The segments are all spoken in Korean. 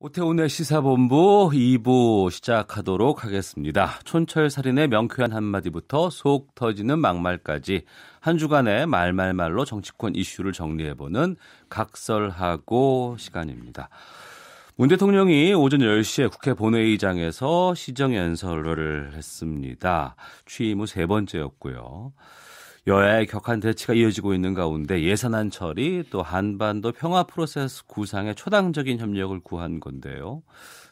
오태훈의 시사본부 2부 시작하도록 하겠습니다. 촌철살인의 명쾌한 한마디부터 속 터지는 막말까지 한 주간의 말말말로 정치권 이슈를 정리해보는 각설하고 시간입니다. 문 대통령이 오전 10시에 국회 본회의장에서 시정연설을 했습니다. 취임 후 세 번째였고요. 여야의 격한 대치가 이어지고 있는 가운데 예산안 처리 또 한반도 평화 프로세스 구상에 초당적인 협력을 구한 건데요.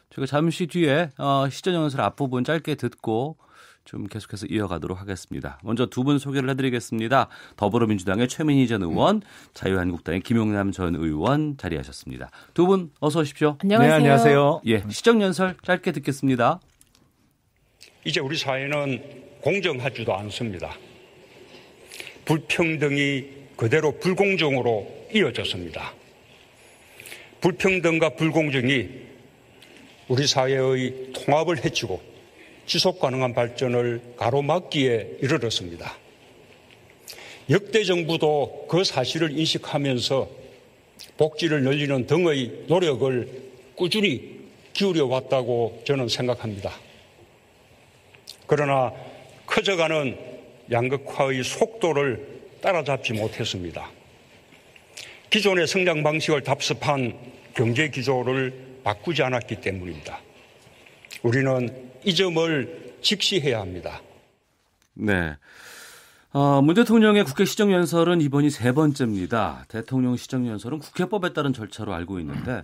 저희가 잠시 뒤에 시정연설 앞부분 짧게 듣고 좀 계속해서 이어가도록 하겠습니다. 먼저 두 분 소개를 해드리겠습니다. 더불어민주당의 최민희 전 의원, 자유한국당의 김용남 전 의원 자리하셨습니다. 두 분 어서 오십시오. 안녕하세요. 네, 안녕하세요. 예, 시정연설 짧게 듣겠습니다. 이제 우리 사회는 공정하지도 않습니다. 불평등이 그대로 불공정으로 이어졌습니다. 불평등과 불공정이 우리 사회의 통합을 해치고 지속 가능한 발전을 가로막기에 이르렀습니다. 역대 정부도 그 사실을 인식하면서 복지를 늘리는 등의 노력을 꾸준히 기울여 왔다고 저는 생각합니다. 그러나 커져가는 양극화의 속도를 따라잡지 못했습니다. 기존의 성장 방식을 답습한 경제 기조를 바꾸지 않았기 때문입니다. 우리는 이 점을 직시해야 합니다. 네. 문 대통령의 국회 시정연설은 이번이 세 번째입니다. 대통령 시정연설은 국회법에 따른 절차로 알고 있는데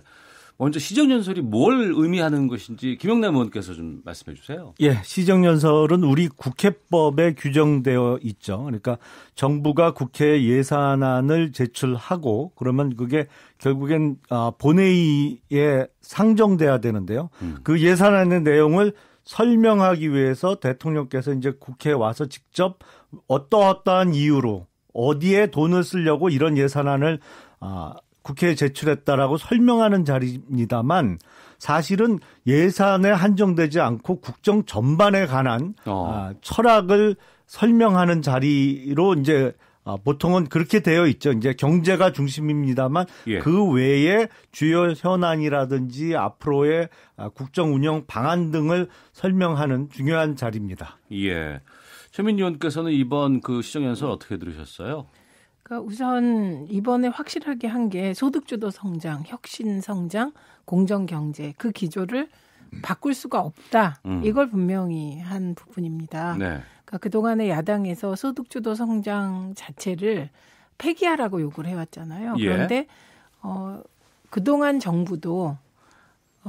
먼저 시정연설이 뭘 의미하는 것인지 김영남 의원께서 좀 말씀해 주세요. 예, 시정연설은 우리 국회법에 규정되어 있죠. 그러니까 정부가 국회에 예산안을 제출하고 그러면 그게 결국엔 본회의에 상정돼야 되는데요. 그 예산안의 내용을 설명하기 위해서 대통령께서 이제 국회에 와서 직접 어떠한 이유로 어디에 돈을 쓰려고 이런 예산안을 국회에 제출했다라고 설명하는 자리입니다만 사실은 예산에 한정되지 않고 국정 전반에 관한 철학을 설명하는 자리로 이제 보통은 그렇게 되어 있죠. 이제 경제가 중심입니다만 예. 그 외에 주요 현안이라든지 앞으로의 국정 운영 방안 등을 설명하는 중요한 자리입니다. 예. 최민희 의원께서는 이번 그 시정연설 어떻게 들으셨어요? 우선 이번에 확실하게 한 게 소득주도 성장, 혁신 성장, 공정 경제 그 기조를 바꿀 수가 없다. 이걸 분명히 한 부분입니다. 네. 그러니까 그동안에 야당에서 소득주도 성장 자체를 폐기하라고 요구를 해왔잖아요. 예. 그런데 그동안 정부도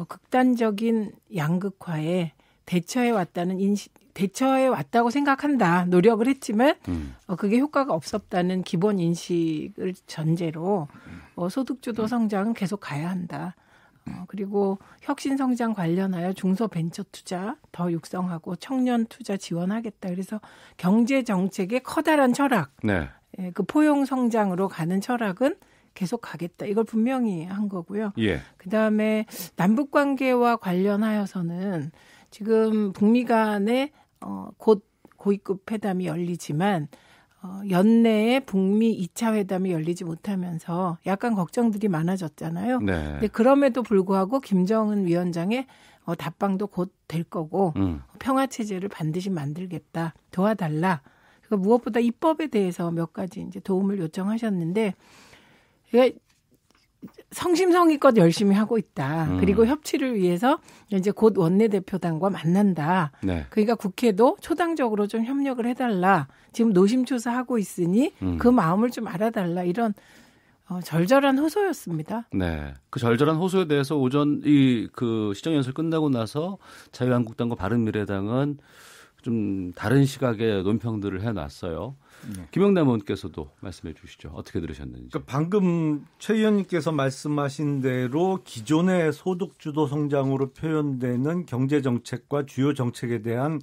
극단적인 양극화에 대처해 왔다고 생각한다. 노력을 했지만 그게 효과가 없었다는 기본 인식을 전제로 소득주도 성장은 계속 가야 한다. 그리고 혁신 성장 관련하여 중소벤처 투자 더 육성하고 청년 투자 지원하겠다. 그래서 경제 정책의 커다란 철학, 네. 그 포용 성장으로 가는 철학은 계속 가겠다. 이걸 분명히 한 거고요. 예. 그다음에 남북 관계와 관련하여서는 지금 북미 간에 곧 고위급 회담이 열리지만 연내에 북미 2차 회담이 열리지 못하면서 약간 걱정들이 많아졌잖아요. 네. 근데 그럼에도 불구하고 김정은 위원장의 답방도 곧 될 거고 평화 체제를 반드시 만들겠다. 도와달라. 그러니까 무엇보다 입법에 대해서 몇 가지 이제 도움을 요청하셨는데 성심성의껏 열심히 하고 있다. 그리고 협치를 위해서 이제 곧 원내대표단과 만난다. 네. 그러니까 국회도 초당적으로 좀 협력을 해달라. 지금 노심초사하고 있으니 그 마음을 좀 알아달라. 이런 절절한 호소였습니다. 네. 그 절절한 호소에 대해서 오전 그 시정연설 끝나고 나서 자유한국당과 바른미래당은 좀 다른 시각의 논평들을 해놨어요. 네. 김영남 의원께서도 말씀해 주시죠. 어떻게 들으셨는지. 그러니까 방금 최 의원님께서 말씀하신 대로 기존의 소득주도 성장으로 표현되는 경제정책과 주요 정책에 대한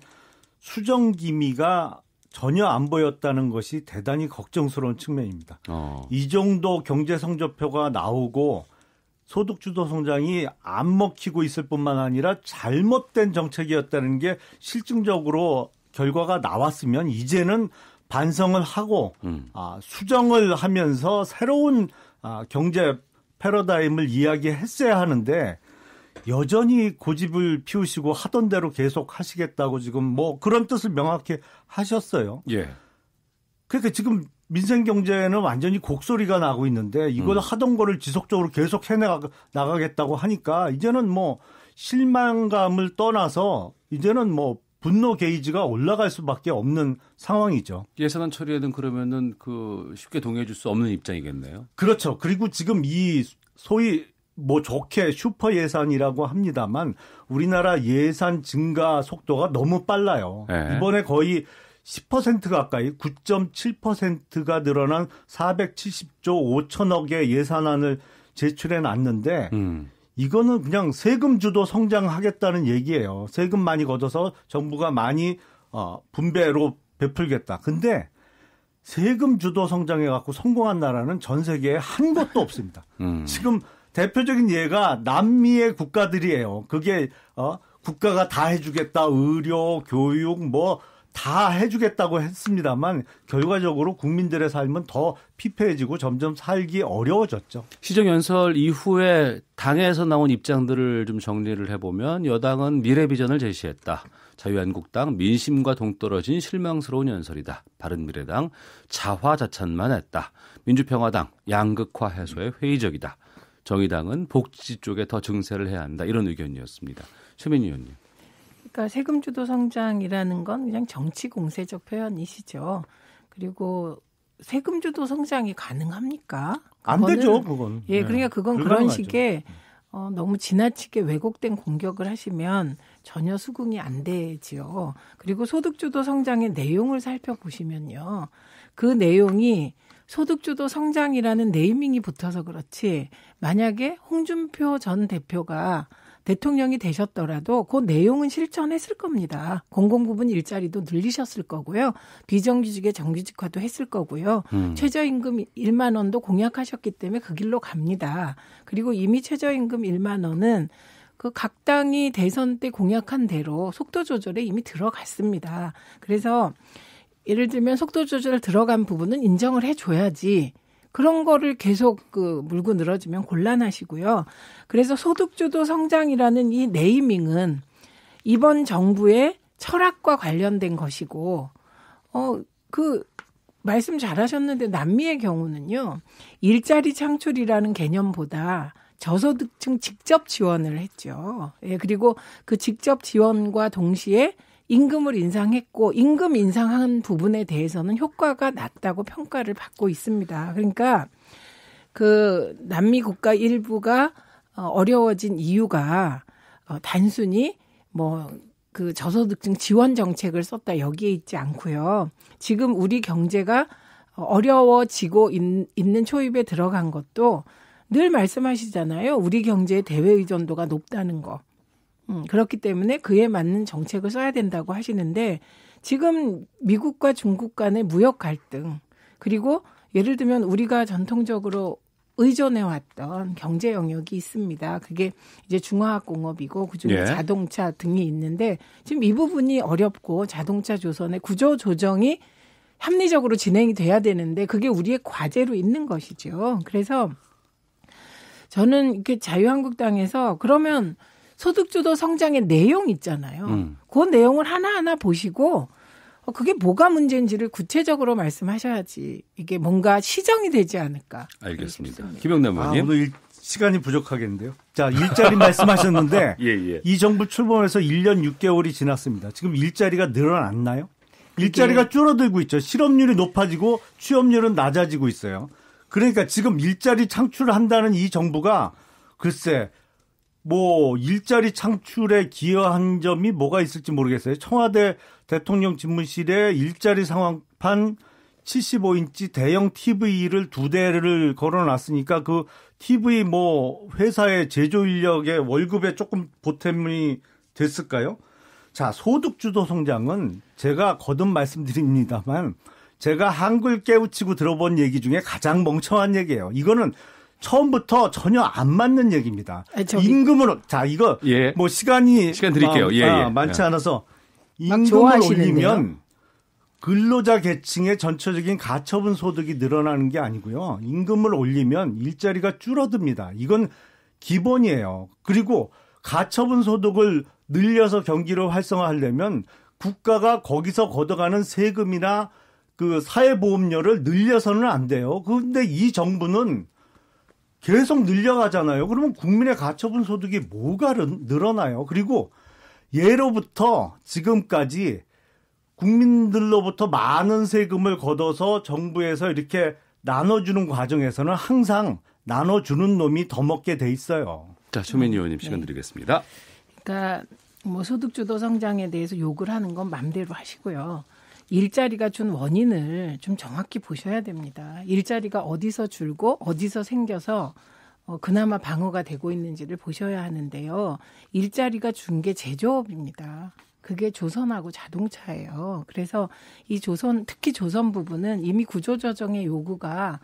수정 기미가 전혀 안 보였다는 것이 대단히 걱정스러운 측면입니다. 이 정도 경제 성적표가 나오고 소득주도 성장이 안 먹히고 있을 뿐만 아니라 잘못된 정책이었다는 게 실증적으로 결과가 나왔으면 이제는 반성을 하고 수정을 하면서 새로운 경제 패러다임을 이야기했어야 하는데 여전히 고집을 피우시고 하던 대로 계속 하시겠다고 지금 뭐 그런 뜻을 명확히 하셨어요. 예. 그러니까 지금 민생 경제는 완전히 곡소리가 나고 있는데 이걸 하던 거를 지속적으로 계속 나가겠다고 하니까 이제는 뭐 실망감을 떠나서 이제는 뭐 분노 게이지가 올라갈 수밖에 없는 상황이죠. 예산안 처리에는 그러면은 쉽게 동의해 줄 수 없는 입장이겠네요. 그렇죠. 그리고 지금 이 소위 뭐 좋게 슈퍼 예산이라고 합니다만 우리나라 예산 증가 속도가 너무 빨라요. 네. 이번에 거의 10% 가까이 9.7%가 늘어난 470조 5천억의 예산안을 제출해 놨는데 이거는 그냥 세금 주도 성장하겠다는 얘기예요. 세금 많이 걷어서 정부가 많이 분배로 베풀겠다. 근데 세금 주도 성장해 갖고 성공한 나라는 전 세계에 한 곳도 없습니다. 지금 대표적인 예가 남미의 국가들이에요. 그게 국가가 다 해주겠다. 의료, 교육 뭐 다 해주겠다고 했습니다만 결과적으로 국민들의 삶은 더 피폐해지고 점점 살기 어려워졌죠. 시정연설 이후에 당에서 나온 입장들을 좀 정리를 해보면 여당은 미래비전을 제시했다. 자유한국당 민심과 동떨어진 실망스러운 연설이다. 바른미래당 자화자찬만 했다. 민주평화당 양극화 해소에 회의적이다. 정의당은 복지 쪽에 더 증세를 해야 한다. 이런 의견이었습니다. 최민희 의원님. 그러니까 세금 주도 성장이라는 건 그냥 정치 공세적 표현이시죠. 그리고 세금 주도 성장이 가능합니까? 안 되죠, 그건. 예, 그러니까 그건 그런 식의 너무 지나치게 왜곡된 공격을 하시면 전혀 수긍이 안 되지요. 그리고 소득 주도 성장의 내용을 살펴보시면요. 그 내용이 소득 주도 성장이라는 네이밍이 붙어서 그렇지 만약에 홍준표 전 대표가 대통령이 되셨더라도 그 내용은 실천했을 겁니다. 공공부문 일자리도 늘리셨을 거고요. 비정규직의 정규직화도 했을 거고요. 최저임금 1만 원도 공약하셨기 때문에 그 길로 갑니다. 그리고 이미 최저임금 1만 원은 그 각 당이 대선 때 공약한 대로 속도 조절에 이미 들어갔습니다. 그래서 예를 들면 속도 조절 들어간 부분은 인정을 해줘야지. 그런 거를 계속 물고 늘어지면 곤란하시고요. 그래서 소득주도 성장이라는 이 네이밍은 이번 정부의 철학과 관련된 것이고, 말씀 잘하셨는데 남미의 경우는요, 일자리 창출이라는 개념보다 저소득층 직접 지원을 했죠. 예, 그리고 그 직접 지원과 동시에 임금을 인상했고 임금 인상한 부분에 대해서는 효과가 낮다고 평가를 받고 있습니다. 그러니까 그 남미 국가 일부가 어려워진 이유가 단순히 그 저소득층 지원 정책을 썼다 여기에 있지 않고요. 지금 우리 경제가 어려워지고 있는 초입에 들어간 것도 늘 말씀하시잖아요. 우리 경제의 대외 의존도가 높다는 거. 그렇기 때문에 그에 맞는 정책을 써야 된다고 하시는데 지금 미국과 중국 간의 무역 갈등 그리고 예를 들면 우리가 전통적으로 의존해왔던 경제 영역이 있습니다. 그게 이제 중화학공업이고 그중에 자동차 등이 있는데 지금 이 부분이 어렵고 자동차 조선의 구조 조정이 합리적으로 진행이 돼야 되는데 그게 우리의 과제로 있는 것이죠. 그래서 저는 이렇게 자유한국당에서 그러면 소득주도 성장의 내용 있잖아요. 그 내용을 하나하나 보시고 그게 뭐가 문제인지를 구체적으로 말씀하셔야지 이게 뭔가 시정이 되지 않을까. 알겠습니다. 김영남 의원님. 오늘 시간이 부족하겠는데요. 자, 일자리 말씀하셨는데 예. 이 정부 출범해서 1년 6개월이 지났습니다. 지금 일자리가 늘어났나요? 일자리가 줄어들고 있죠. 실업률이 높아지고 취업률은 낮아지고 있어요. 그러니까 지금 일자리 창출한다는 이 정부가 글쎄 일자리 창출에 기여한 점이 뭐가 있을지 모르겠어요. 청와대 대통령 집무실에 일자리 상황판 75인치 대형 TV를 2대를 걸어놨으니까 그 TV 회사의 제조 인력의 월급에 조금 보탬이 됐을까요? 자, 소득주도 성장은 제가 거듭 말씀드립니다만 제가 한글 깨우치고 들어본 얘기 중에 가장 멍청한 얘기예요. 이거는 처음부터 전혀 안 맞는 얘기입니다. 임금으로 이거 시간 드릴게요. 많지 않아서 임금을 올리면 근로자 계층의 전체적인 가처분 소득이 늘어나는 게 아니고요. 임금을 올리면 일자리가 줄어듭니다. 이건 기본이에요. 그리고 가처분 소득을 늘려서 경기를 활성화하려면 국가가 거기서 걷어가는 세금이나 그 사회보험료를 늘려서는 안 돼요. 그런데 이 정부는 계속 늘려가잖아요. 그러면 국민의 가처분 소득이 뭐가 늘어나요? 그리고 예로부터 지금까지 국민들로부터 많은 세금을 걷어서 정부에서 이렇게 나눠주는 과정에서는 항상 나눠주는 놈이 더 먹게 돼 있어요. 자, 최민희 의원님 시간 드리겠습니다. 그러니까 뭐 소득주도 성장에 대해서 욕을 하는 건 맘대로 하시고요. 일자리가 준 원인을 좀 정확히 보셔야 됩니다. 일자리가 어디서 줄고 어디서 생겨서 그나마 방어가 되고 있는지를 보셔야 하는데요. 일자리가 준 게 제조업입니다. 그게 조선하고 자동차예요. 그래서 이 조선, 특히 조선 부분은 이미 구조조정의 요구가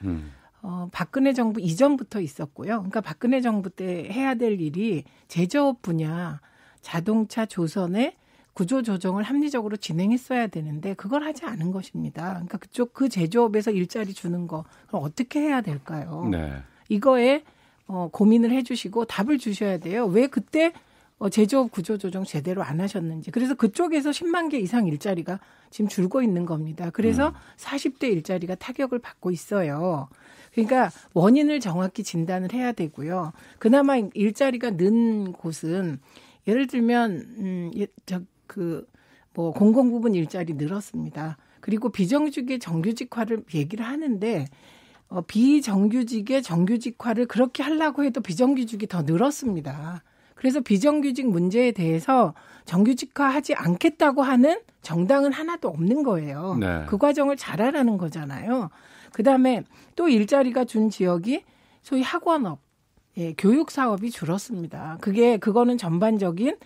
박근혜 정부 이전부터 있었고요. 그러니까 박근혜 정부 때 해야 될 일이 제조업 분야, 자동차 조선의 구조조정을 합리적으로 진행했어야 되는데 그걸 하지 않은 것입니다. 그러니까 그 제조업에서 일자리 주는 거 그럼 어떻게 해야 될까요? 네. 이거에 고민을 해 주시고 답을 주셔야 돼요. 왜 그때 제조업 구조조정 제대로 안 하셨는지. 그래서 그쪽에서 10만 개 이상 일자리가 지금 줄고 있는 겁니다. 그래서 40대 일자리가 타격을 받고 있어요. 그러니까 원인을 정확히 진단을 해야 되고요. 그나마 일자리가 는 곳은 예를 들면 공공부문 일자리 늘었습니다. 그리고 비정규직의 정규직화를 얘기를 하는데 비정규직의 정규직화를 그렇게 하려고 해도 비정규직이 더 늘었습니다. 그래서 비정규직 문제에 대해서 정규직화하지 않겠다고 하는 정당은 하나도 없는 거예요. 네. 그 과정을 잘 하라는 거잖아요. 그다음에 또 일자리가 준 지역이 소위 학원업, 교육 사업이 줄었습니다. 그거는 전반적인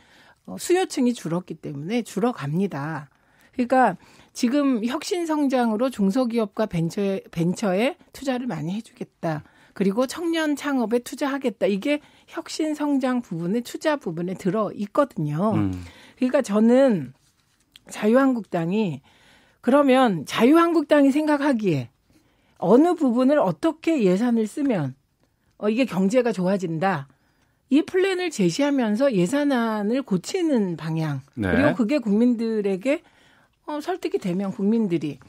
수요층이 줄었기 때문에 줄어갑니다. 그러니까 지금 혁신 성장으로 중소기업과 벤처에 투자를 많이 해주겠다. 그리고 청년 창업에 투자하겠다. 이게 혁신 성장 부분에 투자 부분에 들어 있거든요. 그러니까 저는 그러면 자유한국당이 생각하기에 어느 부분을 어떻게 예산을 쓰면 이게 경제가 좋아진다. 이 플랜을 제시하면서 예산안을 고치는 방향. 네. 그리고 그게 국민들에게 설득이 되면 국민들이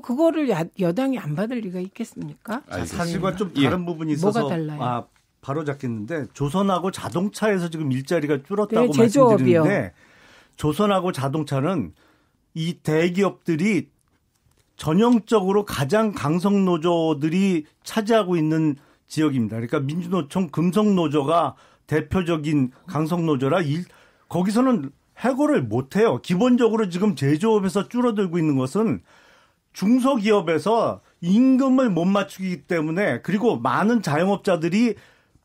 그거를 여당이 안 받을 리가 있겠습니까? 사실과 좀 다른 부분이 있어서 뭐가 달라요? 바로 잡겠는데 조선하고 자동차에서 지금 일자리가 줄었다고 네, 제조업이요. 말씀드리는데 조선하고 자동차는 이 대기업들이 전형적으로 가장 강성 노조들이 차지하고 있는 지역입니다. 그러니까 민주노총 금속노조가 대표적인 강성 노조라 거기서는 해고를 못해요. 기본적으로 지금 제조업에서 줄어들고 있는 것은 중소기업에서 임금을 못 맞추기 때문에 그리고 많은 자영업자들이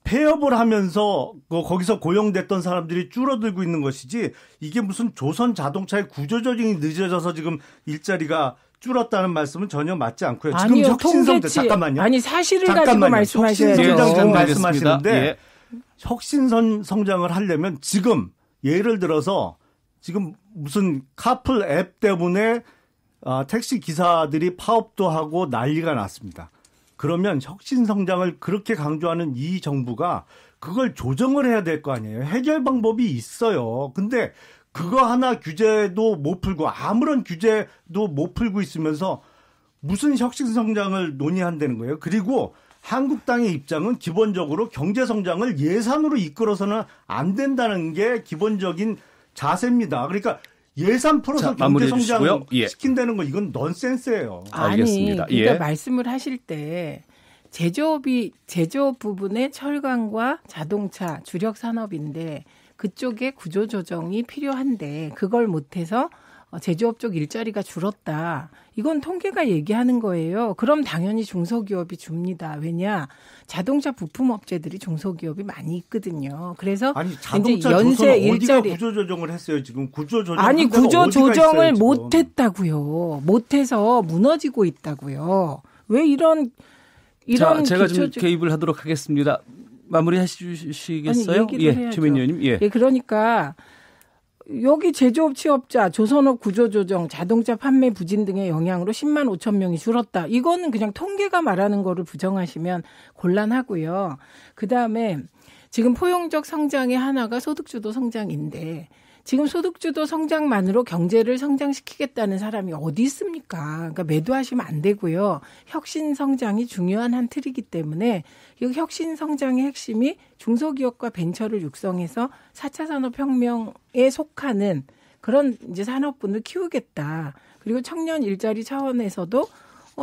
폐업을 하면서 거기서 고용됐던 사람들이 줄어들고 있는 것이지 이게 무슨 조선 자동차의 구조조정이 늦어져서 지금 일자리가 줄었다는 말씀은 전혀 맞지 않고요. 지금 아니요, 혁신성장 잠깐만요. 아니 사실을 가지고 말씀하셔야죠. 혁신성장 지금 말씀하시는데 예. 혁신성장을 하려면 지금 예를 들어서 지금 무슨 카풀 앱 때문에 택시 기사들이 파업도 하고 난리가 났습니다. 그러면 혁신성장을 그렇게 강조하는 이 정부가 그걸 조정을 해야 될 거 아니에요. 해결 방법이 있어요. 근데 그거 하나 규제도 못 풀고 아무런 규제도 못 풀고 있으면서 무슨 혁신성장을 논의한다는 거예요. 그리고 한국당의 입장은 기본적으로 경제성장을 예산으로 이끌어서는 안 된다는 게 기본적인 자세입니다. 그러니까 예산 풀어서 경제성장 시킨다는 거 이건 넌센스예요. 알겠습니다. 그러니까 말씀을 하실 때 제조업 부분의 철강과 자동차 주력 산업인데 그쪽에 구조조정이 필요한데 그걸 못해서 제조업 쪽 일자리가 줄었다. 이건 통계가 얘기하는 거예요. 그럼 당연히 중소기업이 줍니다. 왜냐? 자동차 부품업체들이 중소기업이 많이 있거든요. 그래서 아니 자동차 연쇄 일자리 어디가 구조조정을 했어요? 지금 구조조정을 못했다고요. 못해서 무너지고 있다고요. 왜 이런 자, 제가 좀 개입을 하도록 하겠습니다. 마무리 하시겠어요? 최민희 의원님. 예. 그러니까 여기 제조업 취업자, 조선업 구조조정, 자동차 판매 부진 등의 영향으로 10만 5천 명이 줄었다. 이거는 그냥 통계가 말하는 거를 부정하시면 곤란하고요. 그다음에 지금 포용적 성장의 하나가 소득주도 성장인데 지금 소득주도 성장만으로 경제를 성장시키겠다는 사람이 어디 있습니까? 그러니까 매도하시면 안 되고요. 혁신 성장이 중요한 한 틀이기 때문에 이 혁신 성장의 핵심이 중소기업과 벤처를 육성해서 4차 산업혁명에 속하는 그런 이제 산업군을 키우겠다. 그리고 청년 일자리 차원에서도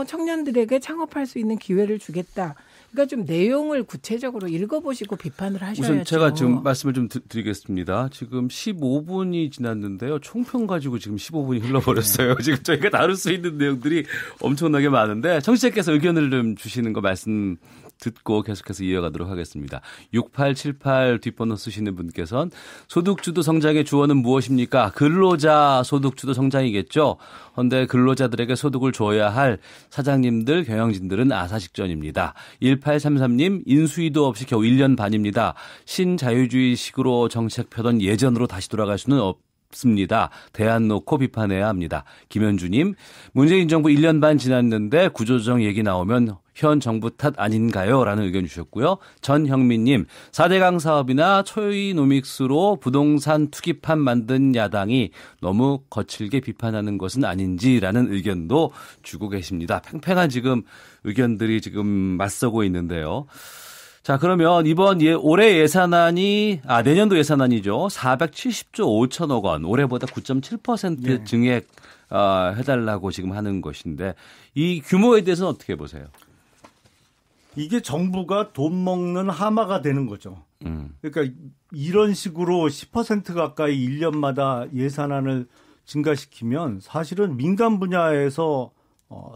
청년들에게 창업할 수 있는 기회를 주겠다. 그러니까 좀 내용을 구체적으로 읽어보시고 비판을 하셔야죠. 우선 제가 지금 말씀을 좀 드리겠습니다. 지금 15분이 지났는데요. 총평 가지고 지금 15분이 흘러버렸어요. 네. 지금 저희가 다룰 수 있는 내용들이 엄청나게 많은데 청취자께서 의견을 좀 주시는 거 말씀 듣고 계속해서 이어가도록 하겠습니다. 6878 뒷번호 쓰시는 분께서는 소득주도 성장의 주어는 무엇입니까? 근로자 소득주도 성장이겠죠. 그런데 근로자들에게 소득을 줘야 할 사장님들, 경영진들은 아사식전입니다. 1833님 인수위도 없이 겨우 1년 반입니다. 신자유주의식으로 정책 펴던 예전으로 다시 돌아갈 수는 없습니다. 대안 놓고 비판해야 합니다. 김현주님 문재인 정부 1년 반 지났는데 구조조정 얘기 나오면 현 정부 탓 아닌가요? 라는 의견 주셨고요. 전형민님 4대강 사업이나 초이노믹스로 부동산 투기판 만든 야당이 너무 거칠게 비판하는 것은 아닌지라는 의견도 주고 계십니다. 팽팽한 지금 의견들이 지금 맞서고 있는데요. 자, 그러면 이번 올해 예산안이 내년도 예산안이죠. 470조 5천억 원, 올해보다 9.7% 증액 해달라고 지금 하는 것인데 이 규모에 대해서는 어떻게 보세요? 이게 정부가 돈 먹는 하마가 되는 거죠. 그러니까 이런 식으로 10% 가까이 1년마다 예산안을 증가시키면 사실은 민간 분야에서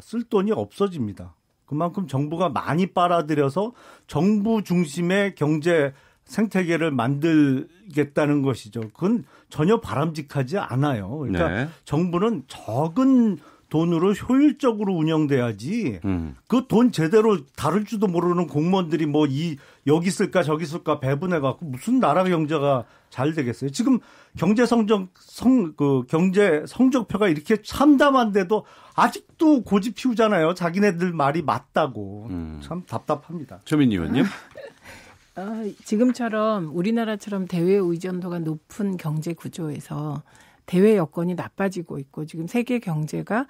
쓸 돈이 없어집니다. 그만큼 정부가 많이 빨아들여서 정부 중심의 경제 생태계를 만들겠다는 것이죠. 그건 전혀 바람직하지 않아요. 그러니까 네. 정부는 적은 돈으로 효율적으로 운영돼야지 그 돈 제대로 다룰 줄도 모르는 공무원들이 여기 쓸까 저기 쓸까 배분해갖고 무슨 나라 경제가 잘 되겠어요. 지금 경제 성적표가 이렇게 참담한데도 아직도 고집 피우잖아요. 자기네들 말이 맞다고. 참 답답합니다. 최민희 의원님. 지금처럼 우리나라처럼 대외 의존도가 높은 경제 구조에서 대외 여건이 나빠지고 있고 지금 세계 경제가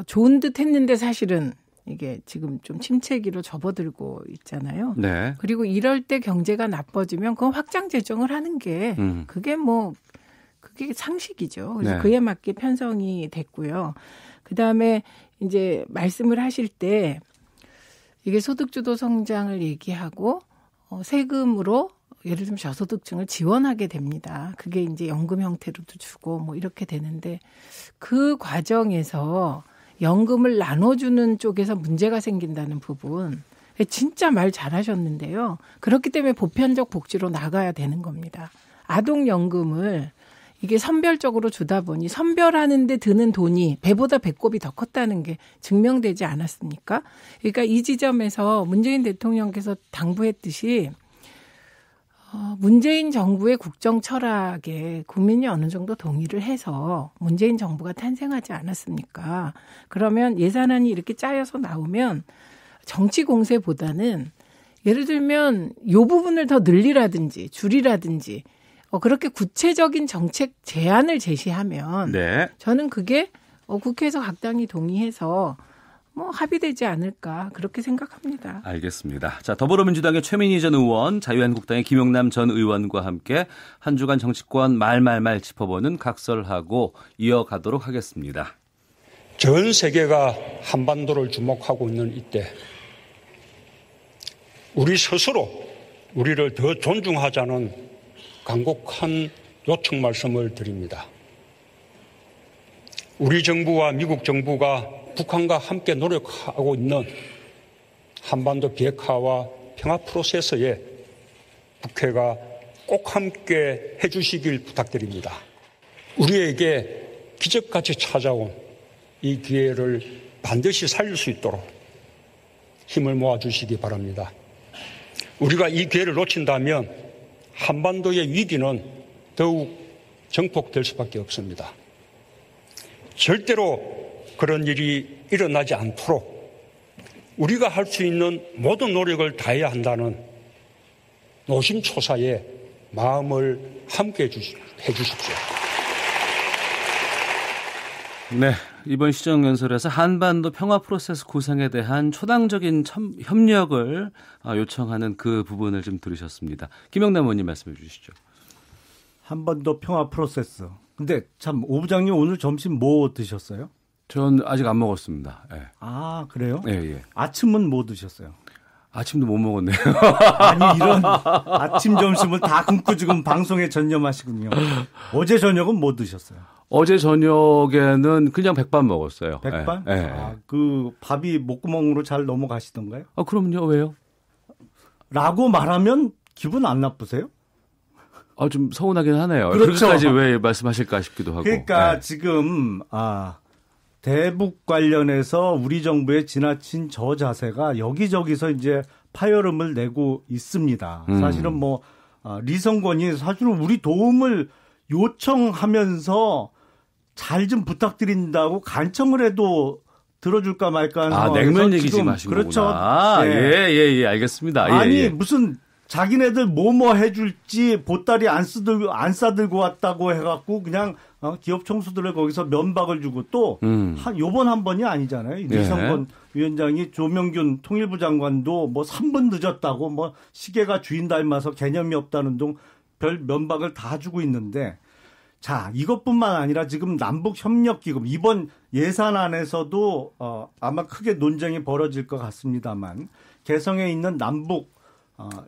좋은 듯 했는데 사실은 이게 지금 좀 침체기로 접어들고 있잖아요. 네. 그리고 이럴 때 경제가 나빠지면 그건 확장 재정을 하는 게 그게 상식이죠. 그래서 네. 그에 맞게 편성이 됐고요. 그다음에 이제 말씀을 하실 때 이게 소득주도 성장을 얘기하고 세금으로 예를 들면 저소득층을 지원하게 됩니다. 그게 이제 연금 형태로도 주고 이렇게 되는데 그 과정에서 연금을 나눠주는 쪽에서 문제가 생긴다는 부분 진짜 말 잘하셨는데요. 그렇기 때문에 보편적 복지로 나가야 되는 겁니다. 아동연금을 이게 선별적으로 주다 보니 선별하는데 드는 돈이 배보다 배꼽이 더 컸다는 게 증명되지 않았습니까? 그러니까 이 지점에서 문재인 대통령께서 당부했듯이 문재인 정부의 국정 철학에 국민이 어느 정도 동의를 해서 문재인 정부가 탄생하지 않았습니까? 그러면 예산안이 이렇게 짜여서 나오면 정치 공세보다는 예를 들면 이 부분을 더 늘리라든지 줄이라든지 그렇게 구체적인 정책 제안을 제시하면 네. 저는 그게 국회에서 각 당이 동의해서 합의되지 않을까 그렇게 생각합니다. 알겠습니다. 자, 더불어민주당의 최민희 전 의원, 자유한국당의 김용남 전 의원과 함께 한 주간 정치권 말말말 짚어보는 각설하고 이어가도록 하겠습니다. 전 세계가 한반도를 주목하고 있는 이때 우리 스스로 우리를 더 존중하자는 간곡한 요청 말씀을 드립니다. 우리 정부와 미국 정부가 북한과 함께 노력하고 있는 한반도 비핵화와 평화 프로세스에 국회가 꼭 함께 해주시길 부탁드립니다. 우리에게 기적같이 찾아온 이 기회를 반드시 살릴 수 있도록 힘을 모아주시기 바랍니다. 우리가 이 기회를 놓친다면 한반도의 위기는 더욱 증폭될 수밖에 없습니다. 절대로 그런 일이 일어나지 않도록 우리가 할 수 있는 모든 노력을 다해야 한다는 노심초사에 마음을 함께 해주십시오. 네, 이번 시정연설에서 한반도 평화 프로세스 구상에 대한 초당적인 협력을 요청하는 그 부분을 좀 들으셨습니다. 김영남 의원님 말씀해 주시죠. 한반도 평화 프로세스. 근데 참 오 부장님 오늘 점심 뭐 드셨어요? 전 아직 안 먹었습니다. 네. 아, 그래요? 예, 예. 아침은 뭐 드셨어요? 아침도 못 먹었네요. 아니, 이런 아침 점심을 다 굶고 지금 방송에 전념하시군요. 어제 저녁은 뭐 드셨어요? 어제 저녁에는 그냥 백반 먹었어요. 백반? 예, 예. 아, 그 밥이 목구멍으로 잘 넘어가시던가요? 그럼요. 왜요? 라고 말하면 기분 안 나쁘세요? 좀 서운하긴 하네요. 그렇죠. 그렇게까지 왜 말씀하실까 싶기도 하고. 그러니까 네. 지금 대북 관련해서 우리 정부의 지나친 저 자세가 여기저기서 이제 파열음을 내고 있습니다. 사실은 뭐 리성건이 사실은 우리 도움을 요청하면서 잘 좀 부탁드린다고 간청을 해도 들어줄까 말까 하는 상황에서 냉면 얘기 지금 하신 그렇죠. 거구나. 예, 알겠습니다. 아니 예. 무슨 자기네들 뭐뭐 해줄지 보따리 안 싸들고 왔다고 해갖고 그냥 기업 총수들을 거기서 면박을 주고 또 요번 한 번이 아니잖아요. 리성건 위원장이 조명균 통일부 장관도 뭐 3분 늦었다고 뭐 시계가 주인 닮아서 개념이 없다는 등 별 면박을 다 주고 있는데 자, 이것뿐만 아니라 지금 남북협력기금 이번 예산안에서도 아마 크게 논쟁이 벌어질 것 같습니다만 개성에 있는 남북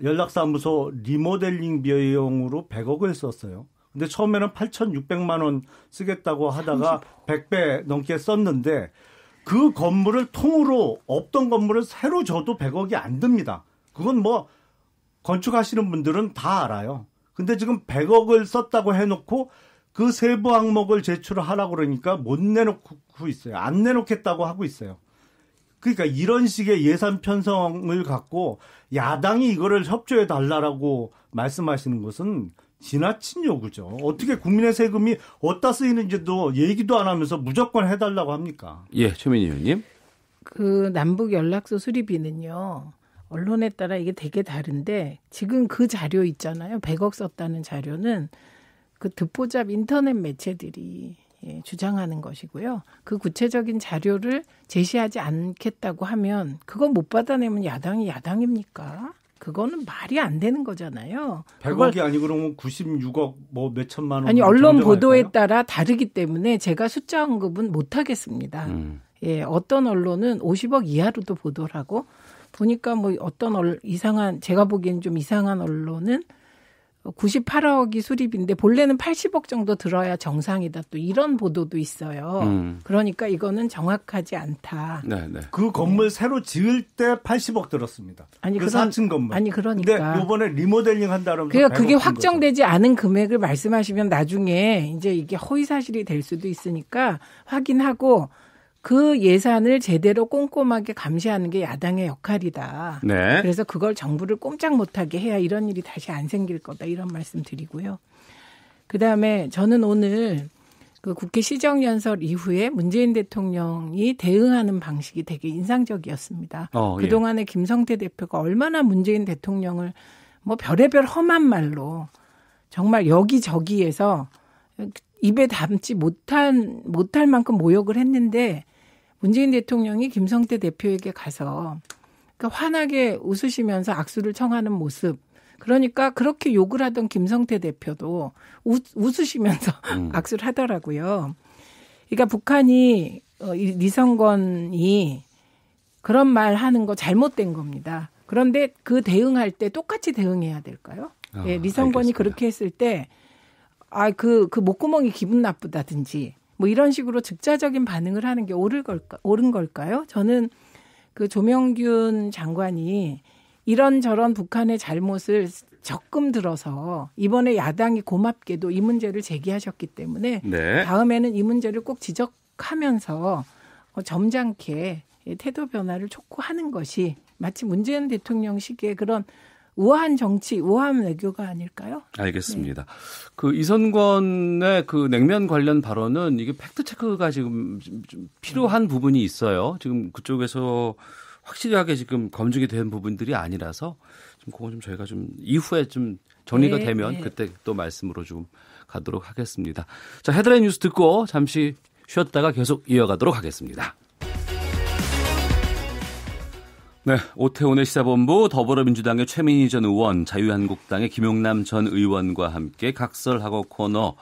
연락사무소 리모델링 비용으로 100억을 썼어요. 근데 처음에는 8,600만 원 쓰겠다고 하다가 100배 넘게 썼는데 그 건물을 통으로 없던 건물을 새로 줘도 100억이 안 듭니다. 그건 뭐 건축하시는 분들은 다 알아요. 근데 지금 100억을 썼다고 해놓고 그 세부 항목을 제출하라고 그러니까 못 내놓고 있어요. 안 내놓겠다고 하고 있어요. 그러니까 이런 식의 예산 편성을 갖고 야당이 이거를 협조해 달라라고 말씀하시는 것은 지나친 요구죠. 어떻게 국민의 세금이 어디다 쓰이는지도 얘기도 안 하면서 무조건 해달라고 합니까? 예, 최민희 의원님. 그 남북 연락소 수리비는요. 언론에 따라 이게 되게 다른데 지금 그 자료 있잖아요. 100억 썼다는 자료는 그 듣보잡 인터넷 매체들이 주장하는 것이고요. 그 구체적인 자료를 제시하지 않겠다고 하면 그거 못 받아내면 야당이 야당입니까? 그거는 말이 안 되는 거잖아요. 100억이 아니고 그러면 96억 뭐 몇천만 원. 아니 언론 보도에 따라 다르기 때문에 제가 숫자 언급은 못 하겠습니다. 예, 어떤 언론은 50억 이하로도 보도를 하고 보니까 뭐 어떤 이상한 제가 보기엔 좀 이상한 언론은 98억이 수립인데 본래는 80억 정도 들어야 정상이다. 또 이런 보도도 있어요. 그러니까 이거는 정확하지 않다. 네. 그 건물 새로 지을 때 80억 들었습니다. 아니 그 4층 건물. 아니 그러니까. 근데 이번에 리모델링 한다면서 그러니까 그게 확정되지 않은 금액을 말씀하시면 나중에 이제 이게 허위 사실이 될 수도 있으니까 확인하고 그 예산을 제대로 꼼꼼하게 감시하는 게 야당의 역할이다. 네. 그래서 그걸 정부를 꼼짝 못하게 해야 이런 일이 다시 안 생길 거다. 이런 말씀 드리고요. 그다음에 저는 오늘 그 국회 시정연설 이후에 문재인 대통령이 대응하는 방식이 되게 인상적이었습니다. 그동안에 김성태 대표가 얼마나 문재인 대통령을 뭐 별의별 험한 말로 정말 여기저기에서 입에 담지 못할 만큼 모욕을 했는데 문재인 대통령이 김성태 대표에게 가서 그러니까 환하게 웃으시면서 악수를 청하는 모습. 그러니까 그렇게 욕을 하던 김성태 대표도 웃으시면서 악수를 하더라고요. 그러니까 북한이 리성건이 그런 말 하는 거 잘못된 겁니다. 그런데 그 대응할 때 똑같이 대응해야 될까요? 예, 리성건이 알겠습니다. 그렇게 했을 때 그 목구멍이 기분 나쁘다든지 뭐 이런 식으로 즉자적인 반응을 하는 게 옳은 걸까요? 저는 그 조명균 장관이 이런저런 북한의 잘못을 적금 들어서 이번에 야당이 고맙게도 이 문제를 제기하셨기 때문에 네. 다음에는 이 문제를 꼭 지적하면서 점잖게 태도 변화를 촉구하는 것이 마치 문재인 대통령 시기에 그런 우아한 정치, 우아한 외교가 아닐까요? 알겠습니다. 네. 그 이선권의 그 냉면 관련 발언은 이게 팩트 체크가 지금 좀 필요한 부분이 있어요. 지금 그쪽에서 확실하게 지금 검증이 된 부분들이 아니라서 좀 그건 좀 저희가 좀 이후에 좀 정리가 네, 되면 네. 그때 또 말씀으로 좀 가도록 하겠습니다. 자, 헤드라인 뉴스 듣고 잠시 쉬었다가 계속 이어가도록 하겠습니다. 네, 오태훈의 시사본부, 더불어민주당의 최민희 전 의원, 자유한국당의 김용남 전 의원과 함께 각설하고 코너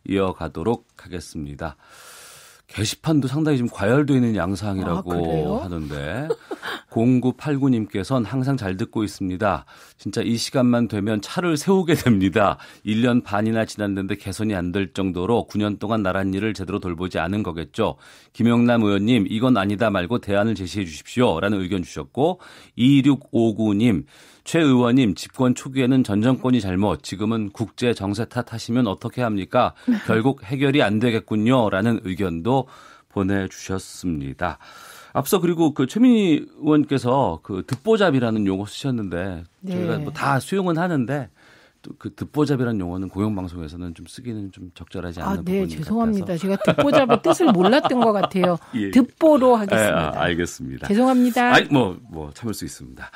이어가도록 하겠습니다. 게시판도 상당히 좀 과열되어 있는 양상이라고 하던데 0989님께서는 항상 잘 듣고 있습니다. 진짜 이 시간만 되면 차를 세우게 됩니다. 1년 반이나 지났는데 개선이 안 될 정도로 9년 동안 나란 일을 제대로 돌보지 않은 거겠죠. 김영남 의원님 이건 아니다 말고 대안을 제시해 주십시오. 라는 의견 주셨고 2659님 최 의원님 집권 초기에는 전 정권이 잘못 지금은 국제 정세 탓하시면 어떻게 합니까? 결국 해결이 안 되겠군요. 라는 의견도 보내주셨습니다. 앞서 그리고 그 최민희 의원께서 그 듣보잡이라는 용어 쓰셨는데 저희가 뭐 다 수용은 하는데 또 그 듣보잡이라는 용어는 공영방송에서는 좀 쓰기는 좀 적절하지 않는 부분이 네, 죄송합니다. 제가 듣보잡의 뜻을 몰랐던 것 같아요. 예. 듣보로 하겠습니다. 알겠습니다. 죄송합니다. 아니, 뭐 참을 수 있습니다.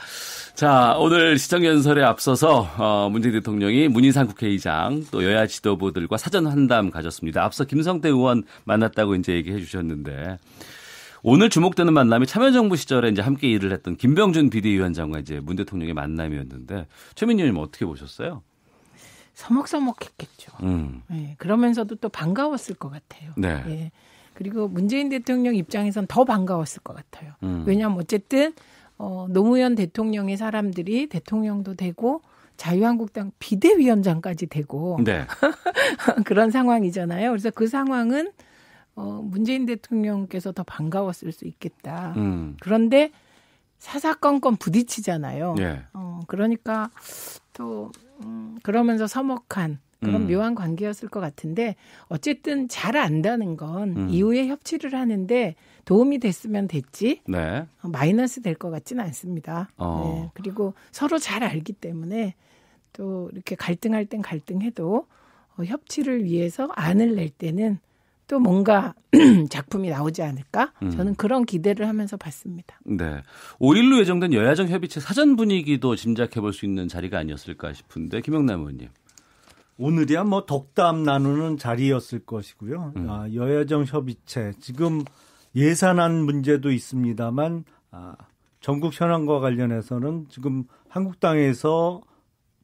자, 오늘 시정연설에 앞서서 문재인 대통령이 문희상 국회의장 또 여야 지도부들과 사전 환담 가졌습니다. 앞서 김성태 의원 만났다고 이제 얘기해 주셨는데 오늘 주목되는 만남이 참여정부 시절에 이제 함께 일을 했던 김병준 비대위원장과 이제 문 대통령의 만남이었는데 최민희 의원님 어떻게 보셨어요? 서먹서먹했겠죠. 네, 그러면서도 또 반가웠을 것 같아요. 네. 예. 그리고 문재인 대통령 입장에선 더 반가웠을 것 같아요. 왜냐하면 어쨌든 노무현 대통령의 사람들이 대통령도 되고 자유한국당 비대위원장까지 되고 네. 그런 상황이잖아요. 그래서 그 상황은 문재인 대통령께서 더 반가웠을 수 있겠다. 그런데 사사건건 부딪히잖아요. 네. 그러니까 또 그러면서 서먹한 그런 묘한 관계였을 것 같은데 어쨌든 잘 안다는 건 이후에 협치를 하는데 도움이 됐으면 됐지 네. 마이너스 될 것 같지는 않습니다. 네. 그리고 서로 잘 알기 때문에 또 이렇게 갈등할 땐 갈등해도 협치를 위해서 안을 낼 때는 또 뭔가 작품이 나오지 않을까? 저는 그런 기대를 하면서 봤습니다. 네. 5일로 예정된 여야정 협의체 사전 분위기도 짐작해 볼 수 있는 자리가 아니었을까 싶은데 김영남 의원님. 오늘이야 뭐 덕담 나누는 자리였을 것이고요. 여야정 협의체 지금 예산안 문제도 있습니다만 전국 현황과 관련해서는 지금 한국당에서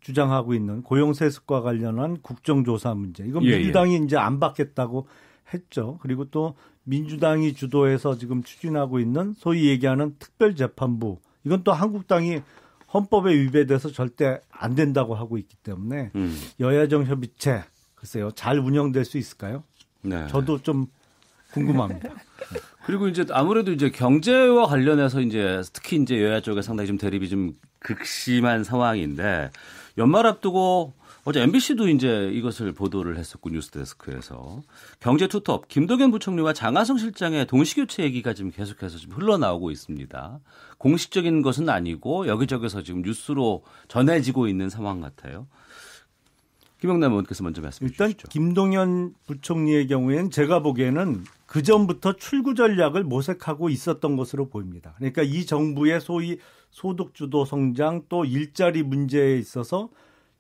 주장하고 있는 고용세습과 관련한 국정조사 문제. 이건 민주당이 이제 안 받겠다고 했죠. 그리고 또 민주당이 주도해서 지금 추진하고 있는 소위 얘기하는 특별재판부. 이건 또 한국당이 헌법에 위배돼서 절대 안 된다고 하고 있기 때문에 여야정 협의체 글쎄요. 잘 운영될 수 있을까요? 네. 저도 좀 궁금합니다. 그리고 이제 아무래도 이제 경제와 관련해서 이제 특히 이제 여야 쪽에 상당히 좀 대립이 좀 극심한 상황인데 연말 앞두고 어제 MBC도 이제 이것을 보도를 했었고 뉴스데스크에서 경제투톱 김동연 부총리와 장하성 실장의 동시교체 얘기가 지금 계속해서 좀 흘러나오고 있습니다. 공식적인 것은 아니고 여기저기서 지금 뉴스로 전해지고 있는 상황 같아요. 김영남 의원께서 먼저 말씀해 주시죠. 일단 김동연 부총리의 경우에는 제가 보기에는 그전부터 출구 전략을 모색하고 있었던 것으로 보입니다. 그러니까 이 정부의 소위 소득주도 성장 또 일자리 문제에 있어서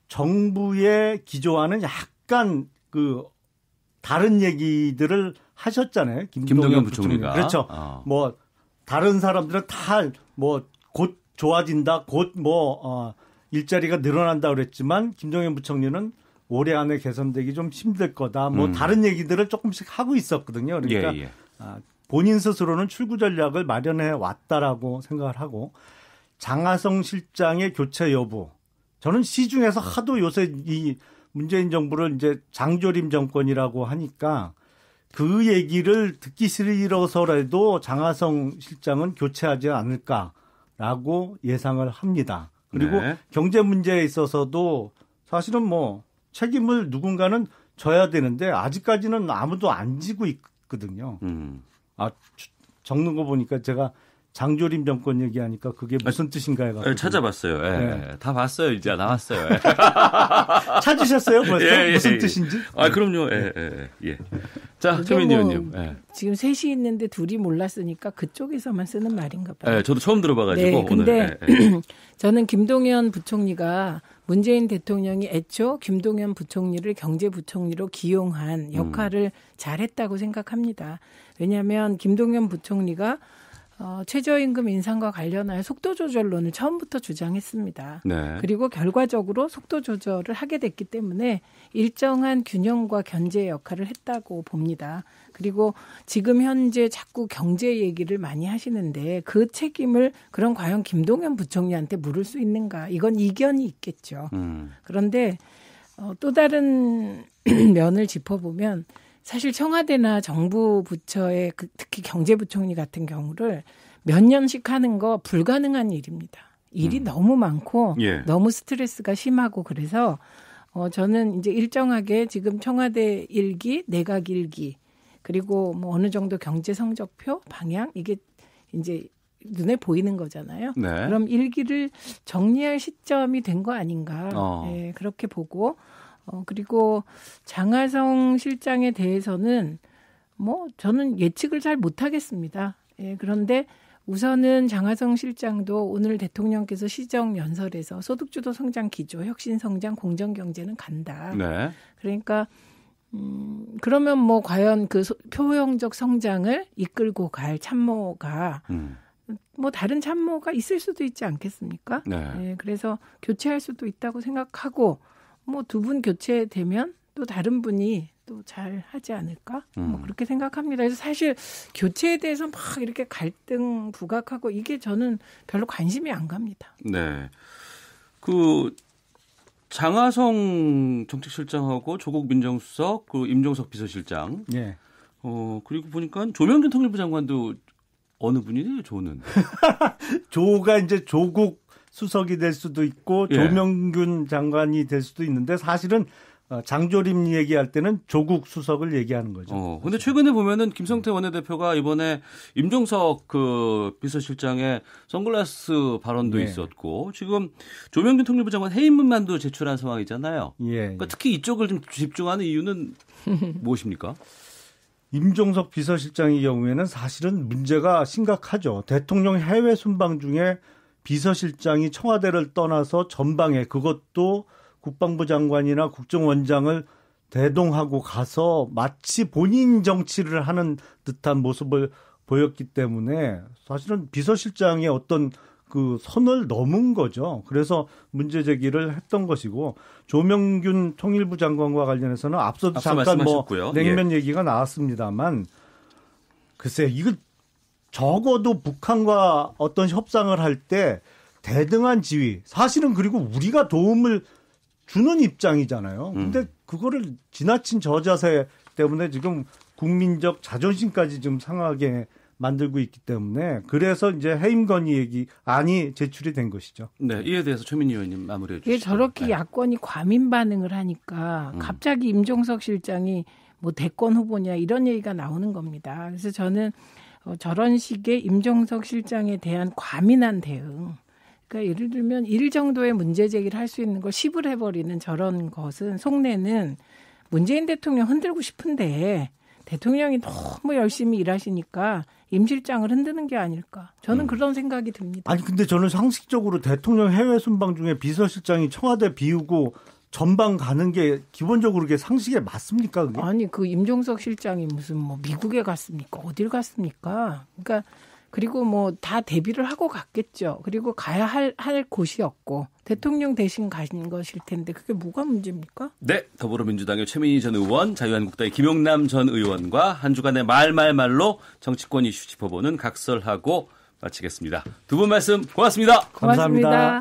정부의 기조와는 약간 그 다른 얘기들을 하셨잖아요. 김동연 부총리가. 그렇죠. 뭐 다른 사람들은 다 뭐 곧 좋아진다, 곧 뭐 일자리가 늘어난다 그랬지만 김동연 부총리는 올해 안에 개선되기 좀 힘들 거다. 뭐 다른 얘기들을 조금씩 하고 있었거든요. 그러니까 본인 스스로는 출구 전략을 마련해 왔다라고 생각을 하고 장하성 실장의 교체 여부. 저는 시중에서 하도 요새 이 문재인 정부를 이제 장조림 정권이라고 하니까 그 얘기를 듣기 싫어서라도 장하성 실장은 교체하지 않을까라고 예상을 합니다. 그리고 경제 문제에 있어서도 사실은 뭐 책임을 누군가는 져야 되는데 아직까지는 아무도 안 지고 있거든요. 적는 거 보니까 제가 장조림 정권 얘기하니까 그게 무슨 뜻인가요? 네, 찾아봤어요. 네. 다 봤어요. 이제 나왔어요. 찾으셨어요? 벌써 무슨 뜻인지? 그럼요. 예. 자, 최민희 의원님. 네. 지금 셋이 있는데 둘이 몰랐으니까 그쪽에서만 쓰는 말인가 봐요. 네, 저도 처음 들어봐가지고. 네, 근데 오늘. 저는 김동연 부총리가 문재인 대통령이 애초 김동연 부총리를 경제부총리로 기용한 역할을 잘했다고 생각합니다. 왜냐하면 김동연 부총리가 최저임금 인상과 관련하여 속도 조절론을 처음부터 주장했습니다. 네. 그리고 결과적으로 속도 조절을 하게 됐기 때문에 일정한 균형과 견제 역할을 했다고 봅니다. 그리고 지금 현재 자꾸 경제 얘기를 많이 하시는데 그 책임을 그럼 과연 김동연 부총리한테 물을 수 있는가? 이건 이견이 있겠죠. 그런데 또 다른 면을 짚어보면 사실 청와대나 정부 부처의 특히 경제부총리 같은 경우를 몇 년씩 하는 거 불가능한 일입니다. 일이 너무 많고 예. 너무 스트레스가 심하고 그래서 저는 이제 일정하게 지금 청와대 1기, 내각 1기 그리고 뭐 어느 정도 경제 성적표, 방향 이게 이제 눈에 보이는 거잖아요. 네. 그럼 1기를 정리할 시점이 된 거 아닌가. 네, 그렇게 보고 그리고 장하성 실장에 대해서는 뭐 저는 예측을 잘 못하겠습니다. 예, 그런데 우선은 장하성 실장도 오늘 대통령께서 시정연설에서 소득주도 성장 기조, 혁신성장, 공정경제는 간다. 네. 그러니까 그러면 뭐 과연 그 표형적 성장을 이끌고 갈 참모가 뭐 다른 참모가 있을 수도 있지 않겠습니까? 네. 예, 그래서 교체할 수도 있다고 생각하고 뭐 두 분 교체되면 또 다른 분이 또 잘 하지 않을까? 뭐 그렇게 생각합니다. 그래서 사실 교체에 대해서 막 이렇게 갈등 부각하고 이게 저는 별로 관심이 안 갑니다. 네. 그 장하성 정책실장하고 조국 민정수석, 그 임종석 비서실장. 예. 그리고 보니까 조명균 통일부 장관도 어느 분이래요, 조는? 조가 이제 조국 수석이 될 수도 있고 예. 조명균 장관이 될 수도 있는데 사실은 장조림 얘기할 때는 조국 수석을 얘기하는 거죠. 근데 최근에 보면은 김성태 원내대표가 이번에 임종석 그 비서실장의 선글라스 발언도 예. 있었고 지금 조명균 통일부 장관 해임문만도 제출한 상황이잖아요. 예. 그러니까 특히 이쪽을 좀 집중하는 이유는 무엇입니까? 임종석 비서실장의 경우에는 사실은 문제가 심각하죠. 대통령 해외 순방 중에 비서실장이 청와대를 떠나서 전방에 그것도 국방부 장관이나 국정원장을 대동하고 가서 마치 본인 정치를 하는 듯한 모습을 보였기 때문에 사실은 비서실장의 어떤 그 선을 넘은 거죠. 그래서 문제 제기를 했던 것이고 조명균 통일부 장관과 관련해서는 앞서도 잠깐 뭐 냉면 얘기가 나왔습니다만 글쎄 이거 적어도 북한과 어떤 협상을 할 때 대등한 지위 사실은 그리고 우리가 도움을 주는 입장이잖아요. 근데 그거를 지나친 저자세 때문에 지금 국민적 자존심까지 좀 상하게 만들고 있기 때문에 그래서 이제 해임 건의 안이 제출이 된 것이죠. 네, 이에 대해서 최민희 의원님 마무리해 주시죠. 이게 저렇게 네. 야권이 과민 반응을 하니까 갑자기 임종석 실장이 뭐 대권 후보냐 이런 얘기가 나오는 겁니다. 그래서 저는 저런 식의 임종석 실장에 대한 과민한 대응. 그러니까 예를 들면 일 정도의 문제 제기를 할 수 있는 걸 10을 해버리는 저런 것은 속내는 문재인 대통령 흔들고 싶은데 대통령이 너무 열심히 일하시니까 임 실장을 흔드는 게 아닐까. 저는 그런 생각이 듭니다. 아니 근데 저는 상식적으로 대통령 해외 순방 중에 비서실장이 청와대 비우고 전방 가는 게 기본적으로 그게 상식에 맞습니까? 그게? 아니 그 임종석 실장이 무슨 뭐 미국에 갔습니까? 어딜 갔습니까? 그러니까 그리고 뭐 다 대비를 하고 갔겠죠. 그리고 가야 할 곳이었고 대통령 대신 가신 것일 텐데 그게 뭐가 문제입니까? 네, 더불어민주당의 최민희 전 의원, 자유한국당의 김용남 전 의원과 한 주간의 말말말로 정치권 이슈 짚어보는 각설하고 마치겠습니다. 두 분 말씀 고맙습니다. 고맙습니다.